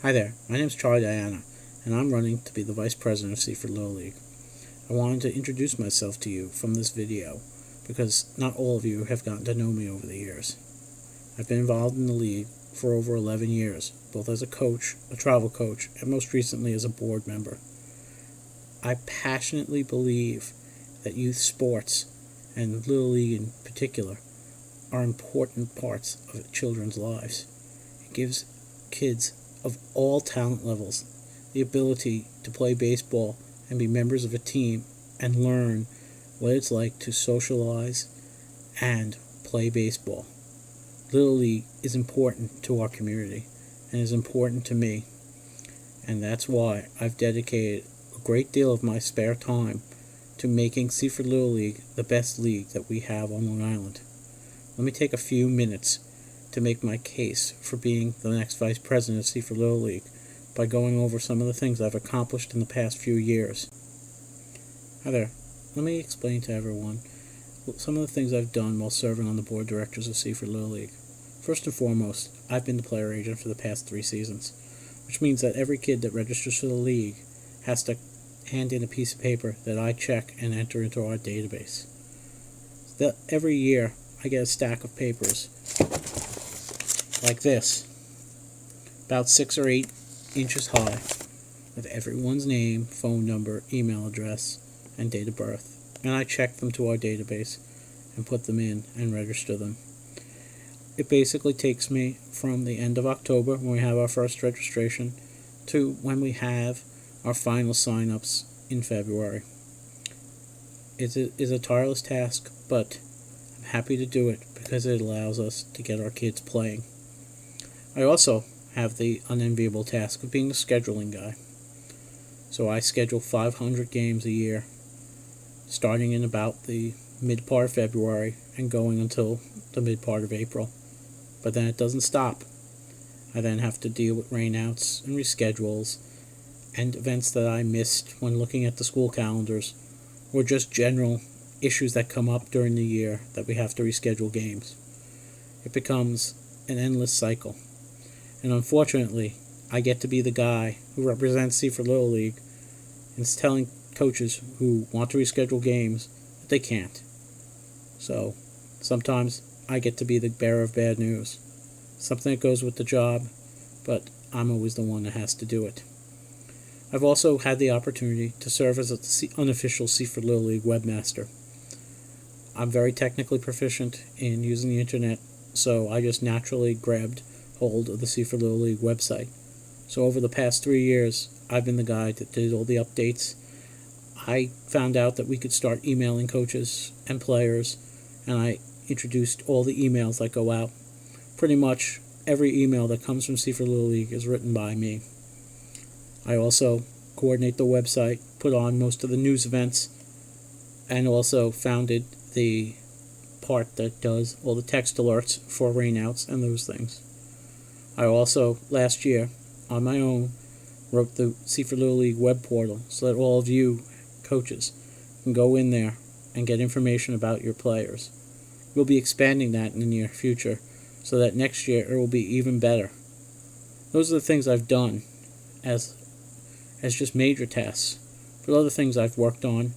Hi there, my name is Charlie Diana, and I'm running to be the Vice President of Seaford Little League. I wanted to introduce myself to you from this video, because not all of you have gotten to know me over the years. I've been involved in the league for over 11 years, both as a coach, a travel coach, and most recently as a board member. I passionately believe that youth sports, and Little League in particular, are important parts of children's lives. It gives kids of all talent levels the ability to play baseball and be members of a team and learn what it's like to socialize and play baseball. Little League is important to our community and is important to me, and that's why I've dedicated a great deal of my spare time to making Seaford Little League the best league that we have on Long Island. Let me take a few minutes to make my case for being the next Vice President of Seaford Little League by going over some of the things I've accomplished in the past few years. Hi there. Let me explain to everyone some of the things I've done while serving on the board of directors of Seaford Little League. First and foremost, I've been the player agent for the past 3 seasons, which means that every kid that registers for the league has to hand in a piece of paper that I check and enter into our database. Every year, I get a stack of papers like this, about 6 or 8 inches high, with everyone's name, phone number, email address, and date of birth, and I check them to our database and put them in and register them. It basically takes me from the end of October, when we have our first registration, to when we have our final sign-ups in February. It is a tireless task, but I'm happy to do it because it allows us to get our kids playing. I also have the unenviable task of being the scheduling guy. So I schedule 500 games a year, starting in about the mid part of February and going until the mid part of April. But then it doesn't stop. I then have to deal with rainouts and reschedules and events that I missed when looking at the school calendars, or just general issues that come up during the year that we have to reschedule games. It becomes an endless cycle. And unfortunately, I get to be the guy who represents Seaford Little League and is telling coaches who want to reschedule games that they can't. So sometimes I get to be the bearer of bad news. Something that goes with the job, but I'm always the one that has to do it. I've also had the opportunity to serve as an unofficial Seaford Little League webmaster. I'm very technically proficient in using the internet, so I just naturally grabbed hold of the Seaford Little League website. So over the past 3 years, I've been the guy that did all the updates. I found out that we could start emailing coaches and players, and I introduced all the emails that go out. Pretty much every email that comes from Seaford Little League is written by me. I also coordinate the website, put on most of the news events, and also founded the part that does all the text alerts for rainouts and those things. I also, last year, on my own, wrote the Seaford Little League web portal so that all of you coaches can go in there and get information about your players. We'll be expanding that in the near future so that next year it will be even better. Those are the things I've done as just major tasks. But other things I've worked on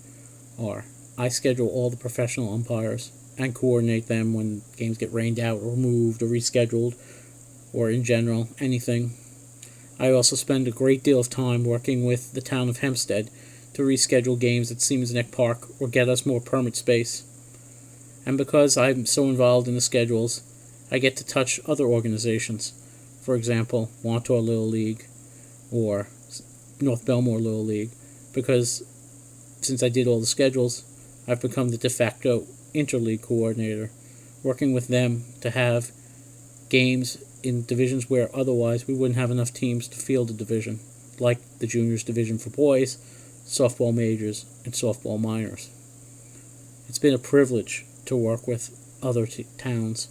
are I schedule all the professional umpires and coordinate them when games get rained out or moved or rescheduled, or in general, anything. I also spend a great deal of time working with the town of Hempstead to reschedule games at Seaman's Neck Park or get us more permit space. And because I'm so involved in the schedules, I get to touch other organizations. For example, Wantor Little League or North Belmore Little League, because since I did all the schedules, I've become the de facto interleague coordinator, working with them to have games in divisions where otherwise we wouldn't have enough teams to field a division, like the juniors division for boys, softball majors, and softball minors. It's been a privilege to work with other towns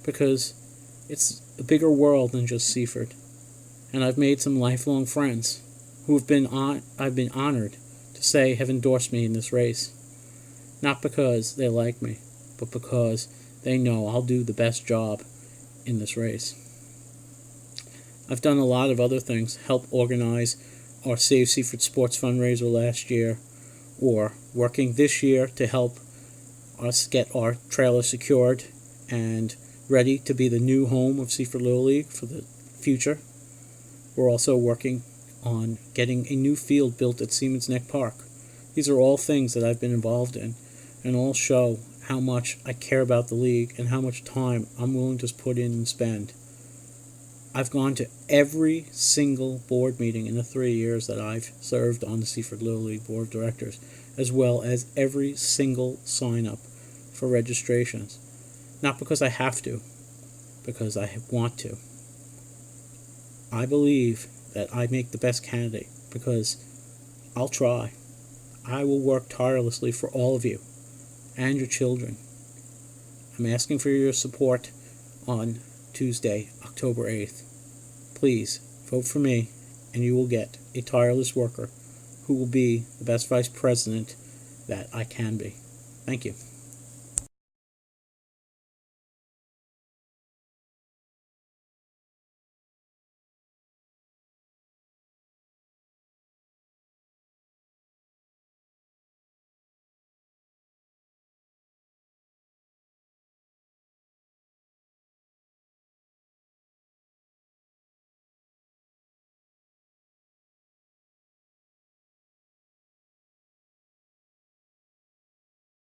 because it's a bigger world than just Seaford, and I've made some lifelong friends who I've been honored to say have endorsed me in this race, not because they like me, but because they know I'll do the best job in this race. I've done a lot of other things, help organize our Save Seaford Sports fundraiser last year, or working this year to help us get our trailer secured and ready to be the new home of Seaford Little League for the future. We're also working on getting a new field built at Seaman's Neck Park. These are all things that I've been involved in, and all show how much I care about the league and how much time I'm willing to put in and spend. I've gone to every single board meeting in the 3 years that I've served on the Seaford Little League Board of Directors, as well as every single sign-up for registrations. Not because I have to, because I want to. I believe that I make the best candidate because I'll try. I will work tirelessly for all of you and your children. I'm asking for your support on Tuesday, October 8th. Please vote for me, and you will get a tireless worker who will be the best vice president that I can be. Thank you.